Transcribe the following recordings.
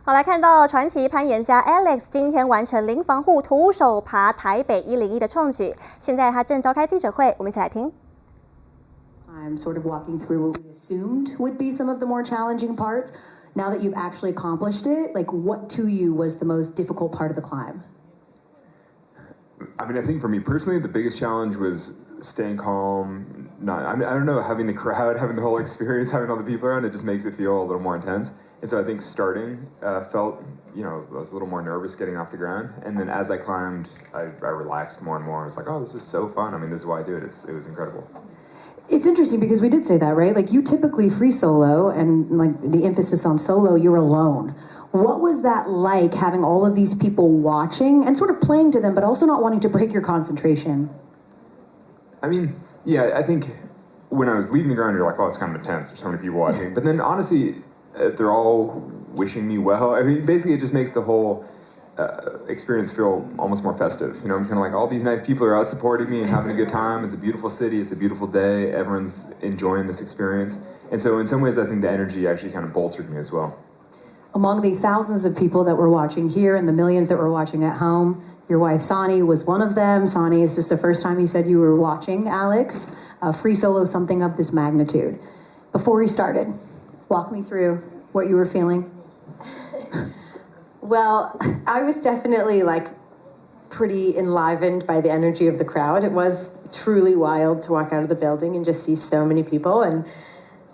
好，来看到传奇攀岩家 Alex 今天完成零防护徒手爬台北101的创举，现在他正召开记者会，我们一起来听。I'm sort of walking through what we assumed would be some of the more challenging parts. Now that you've actually accomplished it, like what to you was the most difficult part of the climb? I mean, I think for me personally, the biggest challenge was staying calm. I don't know, having the crowd, having the whole experience, having all the people around, it just makes it feel a little more intense. And so I think starting felt, I was a little more nervous getting off the ground. And then as I climbed, I relaxed more and more. I was like, oh, this is so fun. I mean, this is why I do it. It was incredible. It's interesting because we did say that, right? Like you typically free solo and like the emphasis on solo, you're alone. What was that like having all of these people watching and sort of playing to them, but also not wanting to break your concentration? I mean, yeah, I think when I was leaving the ground, you're like, oh, it's kind of intense. There's so many people watching. But then honestly, they're all wishing me well. I mean, basically it just makes the whole experience feel almost more festive. I'm kind of like, all these nice people are out supporting me and having a good time. It's a beautiful city. It's a beautiful day. Everyone's enjoying this experience. And so in some ways, I think the energy actually kind of bolstered me as well. Among the thousands of people that were watching here and the millions that were watching at home, your wife, Sani, was one of them. Sani, is this the first time you said you were watching Alex free solo something of this magnitude? Before we started, walk me through what you were feeling. Well, I was definitely pretty enlivened by the energy of the crowd. It was truly wild to walk out of the building and just see so many people. And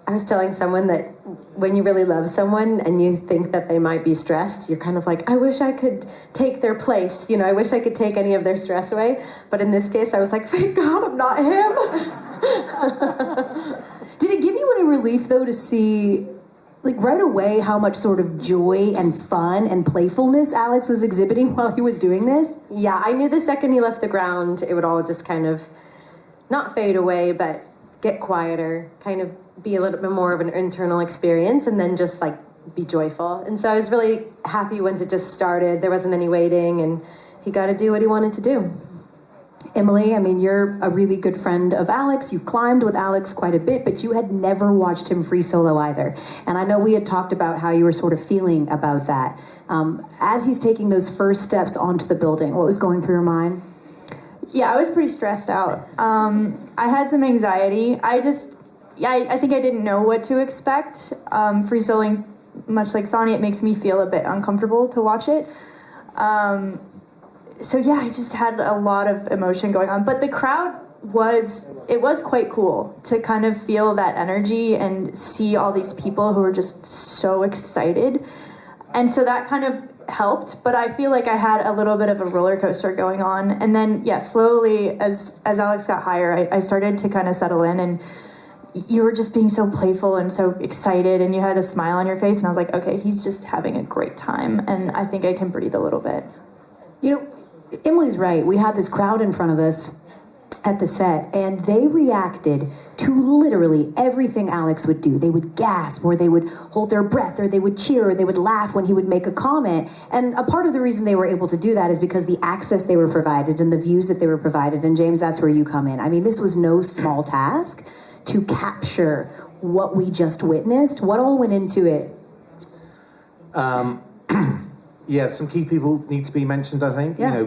I was telling someone that when you really love someone and you think that they might be stressed, you're kind of like, I wish I could take their place. I wish I could take any of their stress away. But in this case, I was like, thank God I'm not him. Did it give you any relief, though, to see right away how much sort of joy and fun and playfulness Alex was exhibiting while he was doing this? Yeah, I knew the second he left the ground, it would all just kind of not fade away, but get quieter, kind of be a little bit more of an internal experience, and then just be joyful. And so I was really happy once it just started. There wasn't any waiting, and he got to do what he wanted to do. Emily, I mean, you're a really good friend of Alex. You climbed with Alex quite a bit, but you had never watched him free solo either. And I know we had talked about how you were sort of feeling about that. As he's taking those first steps onto the building, what was going through your mind? Yeah, I was pretty stressed out. I had some anxiety. I think I didn't know what to expect. Free soloing, much like Sani, it makes me feel a bit uncomfortable to watch it. So yeah, I just had a lot of emotion going on. But the crowd was quite cool to kind of feel that energy and see all these people who were just so excited. And so that kind of helped, but I feel like I had a little bit of a roller coaster going on. And then, yeah, slowly, as Alex got higher, I started to kind of settle in, and you were just being so playful and so excited, and you had a smile on your face, and I was like, okay, he's just having a great time, and I think I can breathe a little bit. Emily's right. We had this crowd in front of us at the set, and they reacted to literally everything Alex would do. They would gasp, or they would hold their breath, or they would cheer, or they would laugh when he would make a comment. And a part of the reason they were able to do that is because the access they were provided and the views that they were provided. And James, that's where you come in. I mean, this was no small task to capture what we just witnessed. What all went into it? Yeah, some key people need to be mentioned, I think. Yeah.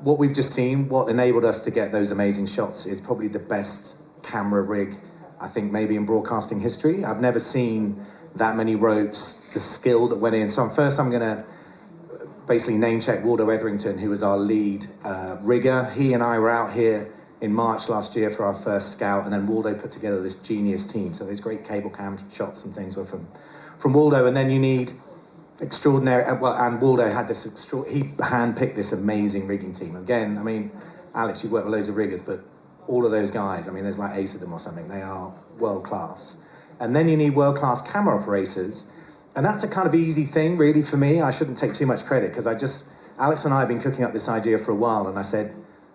What we've just seen, what enabled us to get those amazing shots is probably the best camera rig, I think, maybe in broadcasting history. I've never seen that many ropes, the skill that went in. So first I'm going to basically name check Waldo Etherington, who was our lead rigger. He and I were out here in March last year for our first scout, and then Waldo put together this genius team. So those great cable cam shots and things were from Waldo. And then you need extraordinary, and Waldo had this he handpicked this amazing rigging team. Again, I mean, Alex, you've worked with loads of riggers, but all of those guys, I mean, there's like 8 of them or something. They are world class. And then you need world class camera operators, and that's a kind of easy thing, really, for me. I shouldn't take too much credit, because Alex and I have been cooking up this idea for a while, and I said,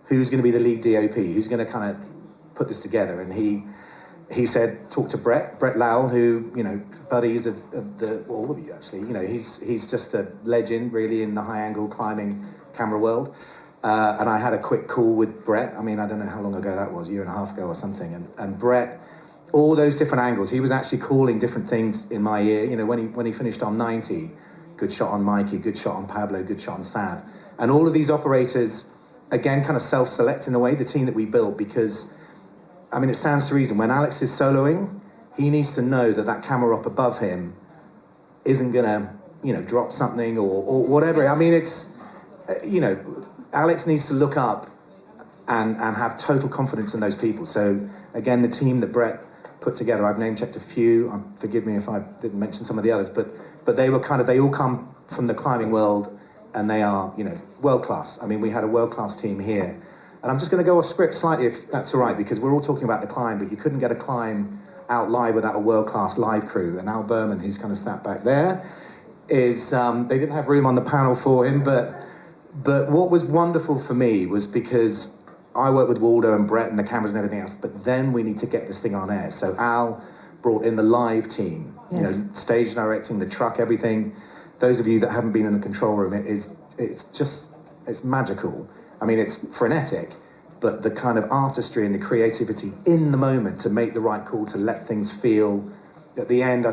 who's going to be the lead DOP? Who's going to kind of put this together? And he said, talk to Brett Lowell, who, buddies of all of you, actually. He's just a legend, really, in the high-angle climbing camera world. And I had a quick call with Brett. I mean, I don't know how long ago that was, a year and a half ago or something. And Brett, all those different angles, he was actually calling different things in my ear. When he finished on 90, good shot on Mikey, good shot on Pablo, good shot on Sav. And all of these operators, again, kind of self-select in a way, the team that we built, because, I mean, it stands to reason. When Alex is soloing, he needs to know that that camera up above him isn't going to, drop something or whatever. I mean, it's, Alex needs to look up and have total confidence in those people. So, again, the team that Brett put together, I've name-checked a few. Forgive me if I didn't mention some of the others, but they all come from the climbing world, and they are, world-class. I mean, we had a world-class team here. And I'm just going to go off script slightly, if that's all right, because we're all talking about the climb, but you couldn't get a climb out live without a world-class live crew. And Al Berman, who's kind of sat back there, is, they didn't have room on the panel for him, but what was wonderful for me was because I work with Waldo and Brett and the cameras and everything else, but then we need to get this thing on air. So Al brought in the live team, Yes. Stage directing, the truck, everything. Those of you that haven't been in the control room, it's magical. I mean, it's frenetic, but the kind of artistry and the creativity in the moment to make the right call, to let things feel. At the end, I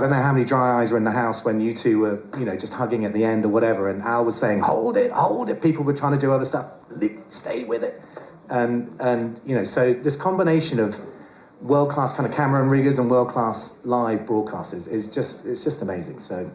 don't know how many dry eyes were in the house when you two were, just hugging at the end or whatever, and Al was saying, hold it. People were trying to do other stuff. Stay with it. And so this combination of world-class kind of camera and riggers and world-class live broadcasters it's just amazing. So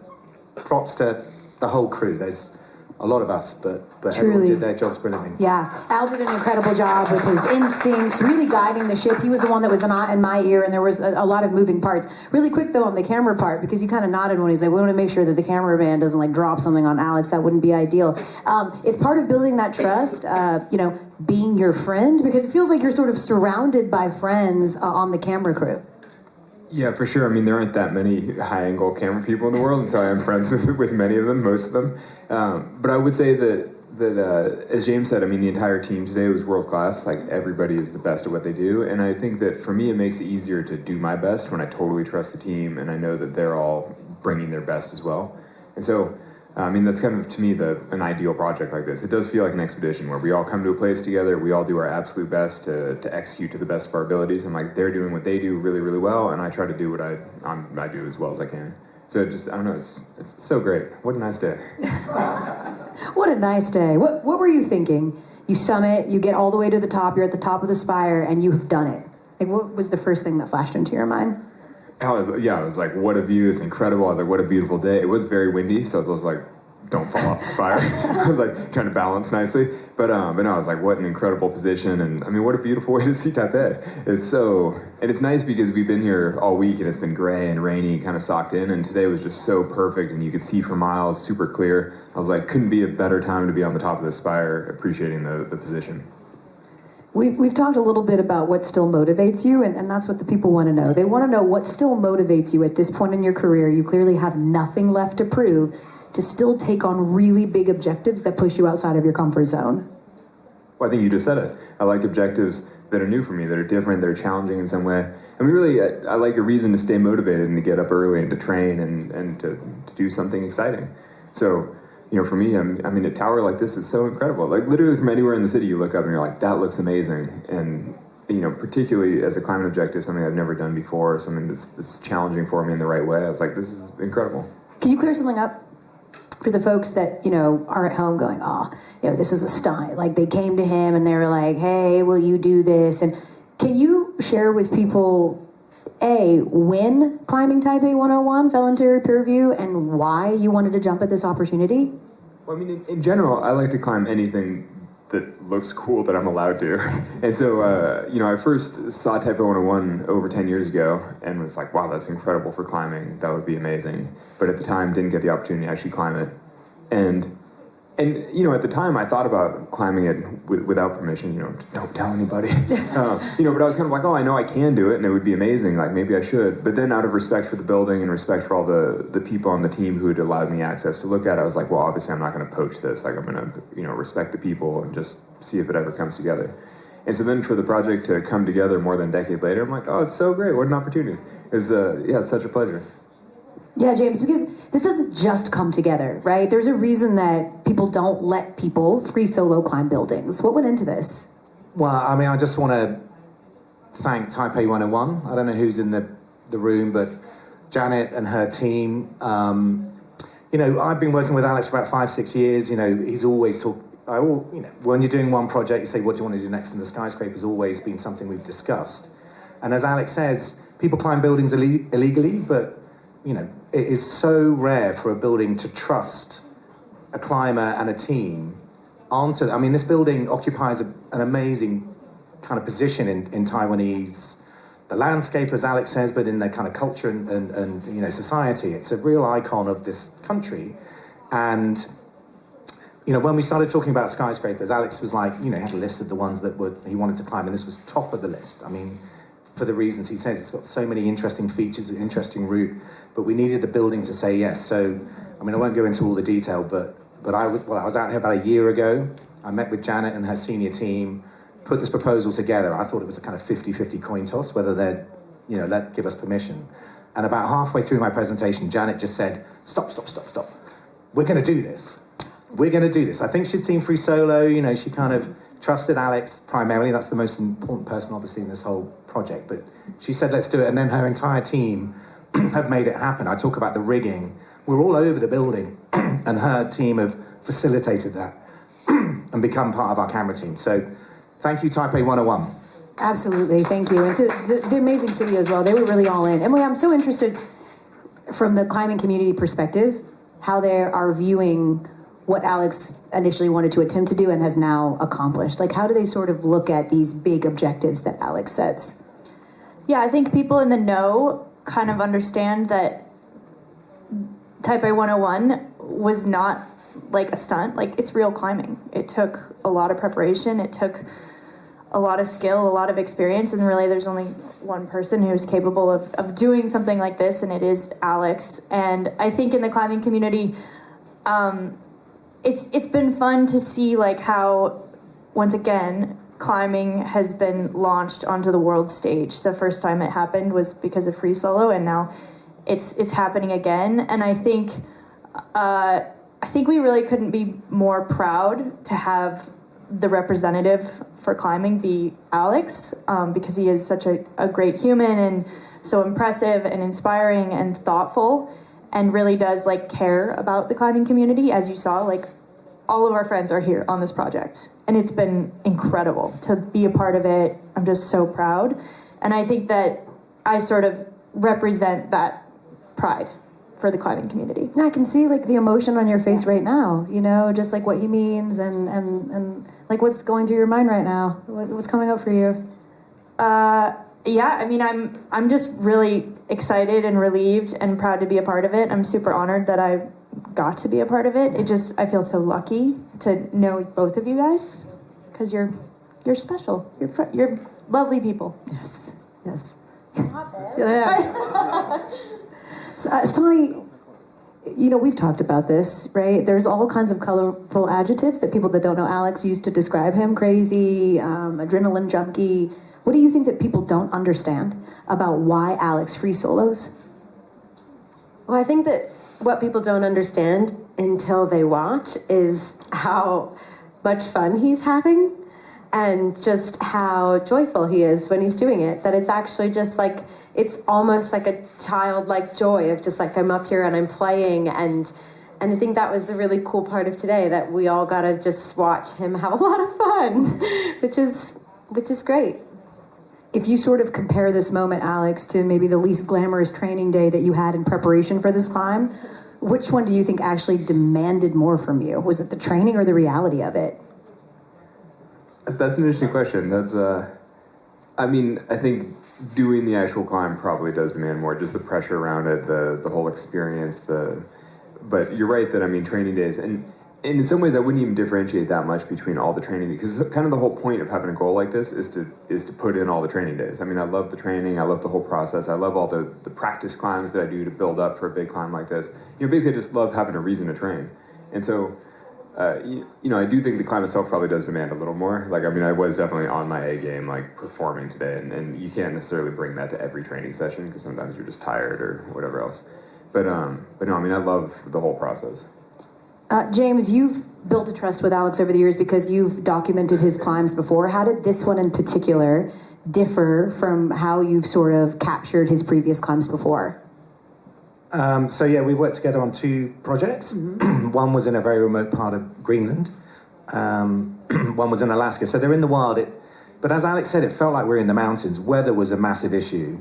props to the whole crew. There's a lot of us, but everyone did their jobs brilliantly. Yeah, Al did an incredible job with his instincts, really guiding the ship. He was the one that was in my ear, and there was a lot of moving parts. Really quick, though, on the camera part, because you kind of nodded when he's like, we want to make sure that the cameraman doesn't, drop something on Alex. That wouldn't be ideal. It's part of building that trust, being your friend, because it feels like you're sort of surrounded by friends on the camera crew. Yeah, for sure. I mean, there aren't that many high-angle camera people in the world, and so I am friends with many of them, most of them. But I would say that as James said, I mean, the entire team today was world-class. Like, everybody is the best at what they do, and I think that for me, it makes it easier to do my best when I totally trust the team, and I know that they're all bringing their best as well. And so, I mean, that's kind of, to me, an ideal project like this. It does feel like an expedition where we all come to a place together, we all do our absolute best to execute to the best of our abilities, and they're doing what they do really, really well, and I try to do what I do as well as I can. So I don't know, it's so great. What a nice day. What a nice day. What were you thinking? You summit, you get all the way to the top, you're at the top of the spire, and you have done it. What was the first thing that flashed into your mind? I was like, what a view, it's incredible. I was like, what a beautiful day. It was very windy, so I was like, don't fall off the spire. I was like, trying to balance nicely. But no, I was like, what an incredible position. And I mean, what a beautiful way to see Taipei. And it's nice because we've been here all week and it's been gray and rainy, kind of socked in. And today was just so perfect and you could see for miles, super clear. I was like, couldn't be a better time to be on the top of the spire, appreciating the position. We've talked a little bit about what still motivates you, and that's what the people want to know. They want to know what still motivates you at this point in your career. You clearly have nothing left to prove, to still take on really big objectives that push you outside of your comfort zone. Well, I think you just said it. I like objectives that are new for me, that are different, that are challenging in some way. I mean, really, I like a reason to stay motivated and to get up early and to train and to do something exciting. So, for me, I mean, a tower like this is so incredible. Like, literally from anywhere in the city, you look up and you're like, that looks amazing. And, particularly as a climbing objective, something I've never done before, something that's challenging for me in the right way. I was like, this is incredible. Can you clear something up for the folks that, are at home going, this is a stunt. Like, they came to him and they were like, hey, will you do this? And can you share with people, A, when Climbing Taipei 101 fell into your purview and why you wanted to jump at this opportunity? Well, I mean, in general, I like to climb anything that looks cool that I'm allowed to. And so, I first saw Taipei 101 over 10 years ago and was like, wow, that's incredible for climbing. That would be amazing. But at the time, didn't get the opportunity to actually climb it. And at the time, I thought about climbing it without permission, don't tell anybody. But I was kind of like, I know I can do it, and it would be amazing, like, maybe I should. But then out of respect for the building and respect for all the people on the team who had allowed me access to look at it, I was like, well, obviously I'm not going to poach this. Like, I'm going to, respect the people and just see if it ever comes together. And so then for the project to come together more than a decade later, I'm like, oh, it's so great. What an opportunity. It's such a pleasure. Yeah, James, because this doesn't just come together, right? There's a reason that people don't let people free solo climb buildings. What went into this? Well, I mean, I just want to thank Taipei 101. I don't know who's in the room, but Janet and her team, you know, I've been working with Alex for about 5-6 years. You know, he's always you know, when you're doing one project, you say, what do you want to do next? And the skyscraper's always been something we've discussed. And as Alex says, people climb buildings illegally, but, you know, it is so rare for a building to trust a climber and a team onto. I mean, this building occupies an amazing kind of position in Taiwanese, the landscape, as Alex says, but in the kind of culture and you know, society. It's a real icon of this country. And, you know, when we started talking about skyscrapers, Alex was like, you know, he had a list of the ones that he wanted to climb, and this was top of the list. I mean, for the reasons he says, it's got so many interesting features, an interesting route, but we needed the building to say yes. So, I mean, I won't go into all the detail, but I was out here about a year ago. I met with Janet and her senior team, put this proposal together. I thought it was a kind of 50-50 coin toss, whether they'd, you know, give us permission. And about halfway through my presentation, Janet just said, stop. We're going to do this. We're going to do this. I think she'd seen Free Solo, you know, she kind of trusted Alex primarily. That's the most important person, obviously, in this whole project. But she said, let's do it. And then her entire team have made it happen. I talk about the rigging. We're all over the building, and her team have facilitated that and become part of our camera team. So thank you, Taipei 101. Absolutely, thank you. And to the amazing city as well, they were really all in. Emily, I'm so interested from the climbing community perspective, how they are viewing what Alex initially wanted to attempt to do and has now accomplished. Like, how do they sort of look at these big objectives that Alex sets? Yeah, I think people in the know kind of understand that Taipei 101 was not like a stunt. Like, it's real climbing. It took a lot of preparation. It took a lot of skill, a lot of experience, and really there's only one person who's capable of doing something like this, and it is Alex. And I think in the climbing community, it's been fun to see like how, once again, climbing has been launched onto the world stage. The first time it happened was because of Free Solo, and now it's happening again. And I think we really couldn't be more proud to have the representative for climbing be Alex, because he is such a great human and so impressive and inspiring and thoughtful, and really does like care about the climbing community. As you saw, like, all of our friends are here on this project, and it's been incredible to be a part of it. I'm just so proud, and I think that I sort of represent that pride for the climbing community. I can see like the emotion on your face right now, you know, just like what he means and like what's going through your mind right now. What's coming up for you? Yeah, I mean, I'm just really excited and relieved and proud to be a part of it. I'm super honored that I got to be a part of it. I feel so lucky to know both of you guys, because you're special. You're lovely people. Yes. Yeah. Sonny, you know, we've talked about this, right? There's all kinds of colorful adjectives that people that don't know Alex use to describe him. Crazy, adrenaline junkie. What do you think that people don't understand about why Alex free solos? Well, I think that what people don't understand until they watch is how much fun he's having and just how joyful he is when he's doing it. That it's actually just like, it's almost like a childlike joy of just like, I'm up here and I'm playing. And I think that was the really cool part of today, that we all got to just watch him have a lot of fun, which is great. If you sort of compare this moment, Alex, to maybe the least glamorous training day that you had in preparation for this climb, which one do you think actually demanded more from you? Was it the training or the reality of it? That's an interesting question. I mean, I think doing the actual climb probably does demand more, just the pressure around it, the whole experience, but you're right that, I mean, training days, and in some ways I wouldn't even differentiate that much between all the training, because kind of the whole point of having a goal like this is to put in all the training days. I mean, I love the training, I love the whole process, I love all the practice climbs that I do to build up for a big climb like this. You know, basically I just love having a reason to train. And so, you know, I do think the climb itself probably does demand a little more. Like, I mean, I was definitely on my A game, like, performing today, and you can't necessarily bring that to every training session, because sometimes you're just tired or whatever else. But no, I mean, I love the whole process. James, you've built a trust with Alex over the years because you've documented his climbs before. How did this one in particular differ from how you've sort of captured his previous climbs before? So yeah, we worked together on 2 projects. One was in a very remote part of Greenland. One was in Alaska. So they're in the wild. But as Alex said, it felt like we were in the mountains. Weather was a massive issue.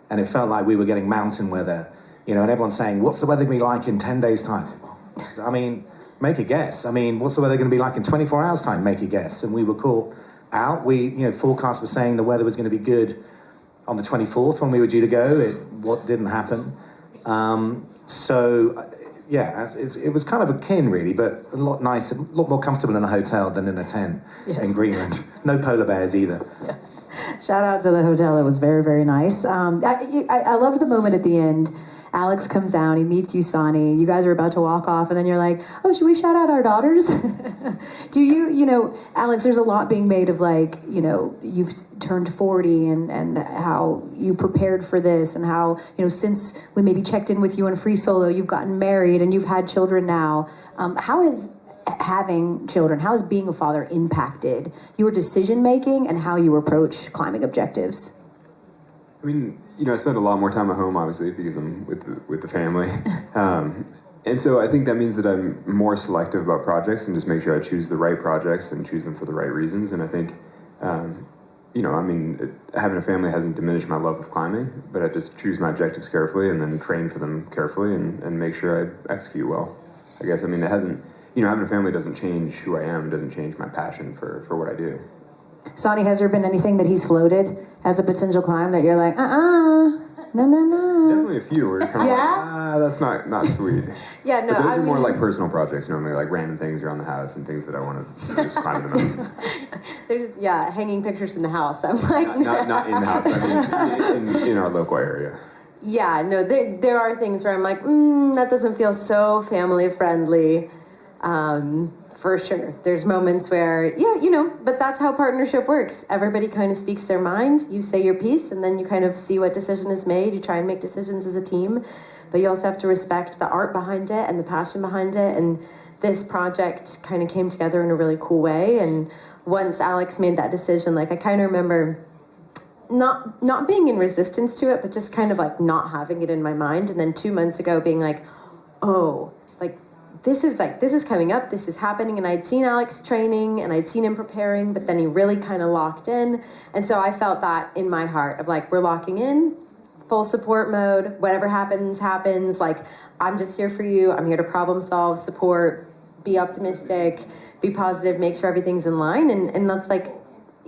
And it felt like we were getting mountain weather. You know, and everyone's saying, what's the weather going to be like in 10 days' time? I mean, make a guess. I mean, what's the weather going to be like in 24 hours' time? Make a guess. And we were caught out. Forecasts were saying the weather was going to be good on the 24th when we were due to go. What didn't happen. It was kind of akin, really, but a lot nicer, a lot more comfortable in a hotel than in a tent in Greenland. No polar bears either. Yeah. Shout out to the hotel. It was very, very nice. I love the moment at the end. Alex comes down, he meets you, Sonny. You guys are about to walk off, and then you're like, oh, should we shout out our daughters? Do you, Alex, there's a lot being made of you've turned 40 and how you prepared for this and how, since we maybe checked in with you in Free Solo, you've gotten married and you've had children now. How has having children, how has being a father impacted your decision making and how you approach climbing objectives? I mean, I spend a lot more time at home, obviously, because I'm with the family. And so I think that means that I'm more selective about projects and just make sure I choose the right projects and choose them for the right reasons. And I think, having a family hasn't diminished my love of climbing, but I just choose my objectives carefully and then train for them carefully and make sure I execute well. I guess, it hasn't, having a family doesn't change who I am, doesn't change my passion for what I do. Sonny, has there been anything that he's floated as a potential climb that you're like, no? Definitely a few where you're kind of that's not sweet. Yeah, no, but those are more like personal projects normally, like random things around the house and things that I want to just climb in the mountains. There's, hanging pictures in the house. I'm like... Not in the house, but in our local area. Yeah, no, there are things where I'm like, that doesn't feel so family friendly. For sure. There's moments where, but that's how partnership works. Everybody kind of speaks their mind. You say your piece, and then you kind of see what decision is made. You try and make decisions as a team, but you also have to respect the art behind it and the passion behind it. And this project kind of came together in a really cool way. And once Alex made that decision, I kind of remember not being in resistance to it, but just kind of not having it in my mind. And then 2 months ago being like, oh, this is coming up, this is happening, and I'd seen Alex training, and I'd seen him preparing, but then he really kind of locked in, and so I felt that in my heart, of we're locking in, full support mode, whatever happens, I'm just here for you, I'm here to problem solve, support, be optimistic, be positive, make sure everything's in line, and that's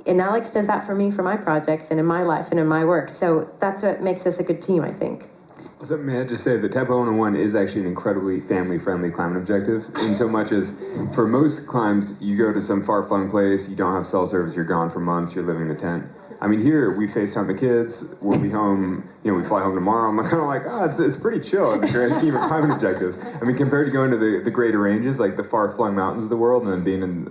and Alex does that for me, for my projects, and in my life, and in my work, so that's what makes us a good team, I think. So may I just say that Tempo 101 is actually an incredibly family-friendly climbing objective, in so much as for most climbs, you go to some far-flung place, you don't have cell service, you're gone for months, you're living in a tent. Here we FaceTime the kids, we'll be home, we fly home tomorrow. I'm kind of like, it's pretty chill in the grand scheme of climbing objectives. Compared to going to the greater ranges, like the far-flung mountains of the world, and then being in,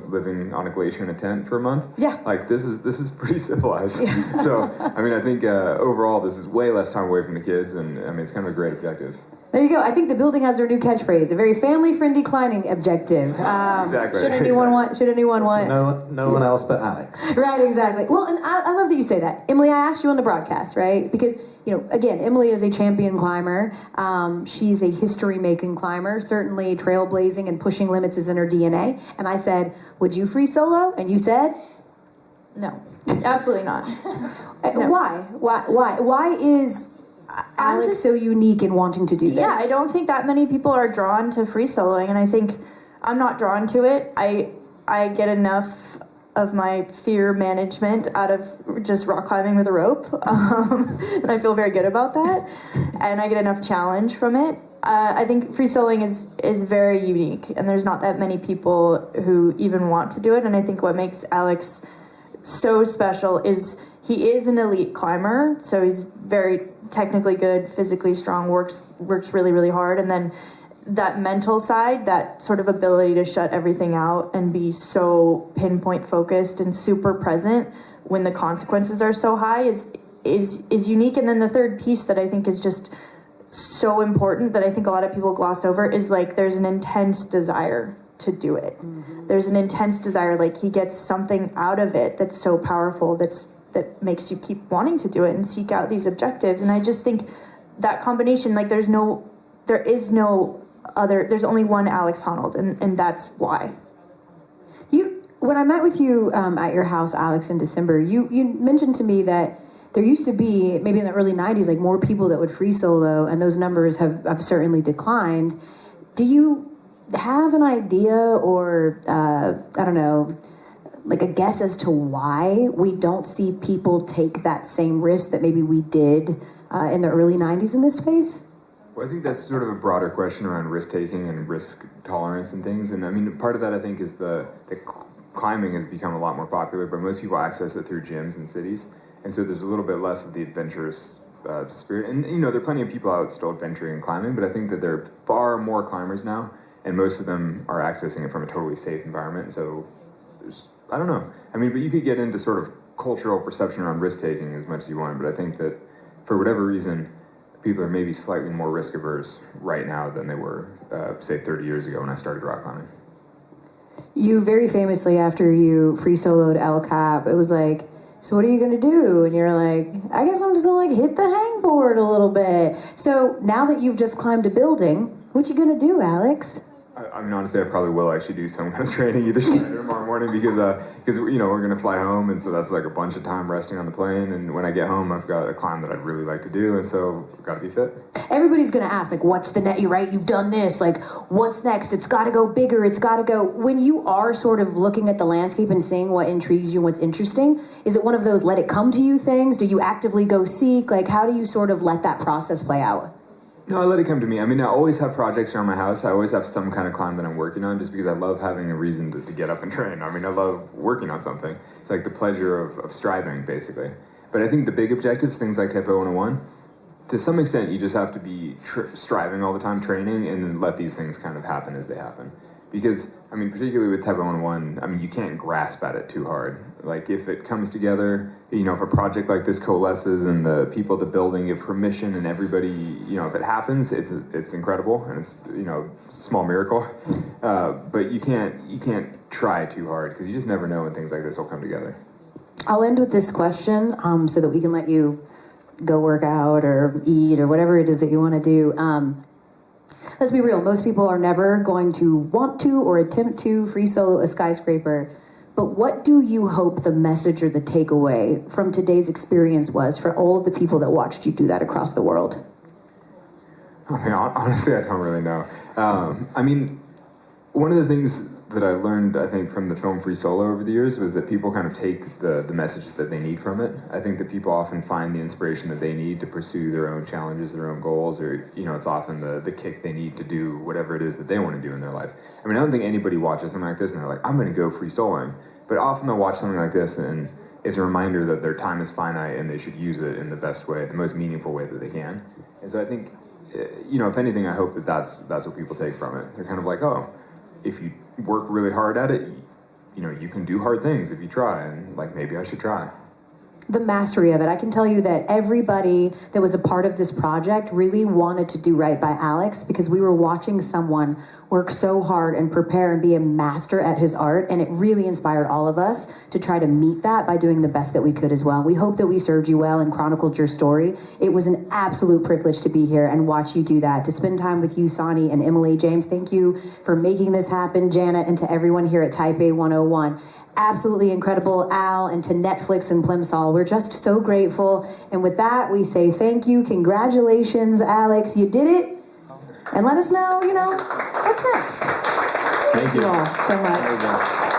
living on a glacier in a tent for a month. Yeah. This is pretty civilized. Yeah. So, I think overall this is way less time away from the kids, and it's kind of a great objective. There you go. I think the building has their new catchphrase, a very family-friendly climbing objective. Exactly. Should anyone want? No one else but Alex. Right, exactly. Well, and I love that you say that. Emily, I asked you on the broadcast, right? Because, again, Emily is a champion climber. She's a history-making climber. Certainly trailblazing and pushing limits is in her DNA. And I said, would you free solo? And you said? No, absolutely not. No. Why is Alex so unique in wanting to do this? Yeah, I don't think that many people are drawn to free soloing, and I think I'm not drawn to it. I get enough of my fear management out of just rock climbing with a rope, and I feel very good about that, and I get enough challenge from it. I think free soloing is very unique, and there's not that many people who even want to do it, and I think what makes Alex so special is he is an elite climber, so he's very technically good, physically strong, works really, really hard, and then that mental side, that sort of ability to shut everything out and be so pinpoint focused and super present when the consequences are so high is unique. And then the third piece that I think is just so important that I think a lot of people gloss over is there's an intense desire to do it. Mm-hmm. There's an intense desire, he gets something out of it that's so powerful, that makes you keep wanting to do it and seek out these objectives. And I just think that combination, like there is no other, there's only one Alex Honnold, and that's why. When I met with you at your house, Alex, in December, you mentioned to me that there used to be, maybe in the early 90s, like more people that would free solo, and those numbers have certainly declined. Do you have an idea or, I don't know, like a guess as to why we don't see people take that same risk that maybe we did in the early 90s in this space? Well, I think that's sort of a broader question around risk-taking and risk tolerance and things. And I mean, part of that, I think, is the climbing has become a lot more popular, but most people access it through gyms and cities. And so there's a little bit less of the adventurous spirit. And, you know, there are plenty of people out still adventuring and climbing, but I think that there are far more climbers now, and most of them are accessing it from a totally safe environment. So I don't know. I mean, but you could get into sort of cultural perception around risk-taking as much as you want, but I think that for whatever reason, people are maybe slightly more risk-averse right now than they were, say, 30 years ago when I started rock climbing. You very famously, after you free soloed El Cap, it was like, so what are you going to do? And you're like, I guess I'm just going to like hit the hangboard a little bit. So now that you've just climbed a building, what you going to do, Alex? I mean, honestly, I probably will actually do some kind of training either tonight or tomorrow morning because you know, we're going to fly home, and so that's like a bunch of time resting on the plane, and when I get home, I've got a climb that I'd really like to do, and so I've got to be fit. Everybody's going to ask, like, what's the next, right? You've done this, like, what's next? It's got to go bigger, it's got to go. When you are sort of looking at the landscape and seeing what intrigues you, what's interesting, is it one of those let it come to you things? Do you actively go seek? Like, how do you sort of let that process play out? No, I let it come to me. I mean, I always have projects around my house. I always have some kind of climb that I'm working on just because I love having a reason to get up and train. I mean, I love working on something. It's like the pleasure of striving, basically. But I think the big objectives, things like Type 101, to some extent, you just have to be striving all the time, training, and then let these things kind of happen as they happen. Because, I mean, particularly with Type 101, I mean, you can't grasp at it too hard. Like, if it comes together, you know, if a project like this coalesces and the people at the building give permission and everybody, you know, if it happens, it's incredible, and it's, you know, a small miracle. But you can't try too hard because you just never know when things like this will come together. I'll end with this question so that we can let you go work out or eat or whatever it is that you want to do. Let's be real, most people are never going to want to or attempt to free solo a skyscraper, but what do you hope the message or the takeaway from today's experience was for all of the people that watched you do that across the world? I mean, honestly, I don't really know. I mean, one of the things that I learned, I think, from the film Free Solo over the years was that people kind of take the message that they need from it. I think that people often find the inspiration that they need to pursue their own challenges, their own goals, or, you know, it's often the kick they need to do whatever it is that they want to do in their life. I mean, I don't think anybody watches something like this and they're like, I'm going to go free soloing. But often they'll watch something like this and it's a reminder that their time is finite and they should use it in the best way, the most meaningful way that they can. And so I think, you know, if anything, I hope that that's what people take from it. They're kind of like, oh, if you work really hard at it, you know, you can do hard things if you try, and like, maybe I should try. The mastery of it. I can tell you that everybody that was a part of this project really wanted to do right by Alex because we were watching someone work so hard and prepare and be a master at his art, and it really inspired all of us to try to meet that by doing the best that we could as well. We hope that we served you well and chronicled your story. It was an absolute privilege to be here and watch you do that, to spend time with you, Sonny, and Emily. James, thank you for making this happen. Janet, and to everyone here at Type A 101. Absolutely incredible, Al, and to Netflix and Plimsoll. We're just so grateful. And with that, we say thank you. Congratulations, Alex. You did it. And let us know, you know, what's next. Thank you all so much.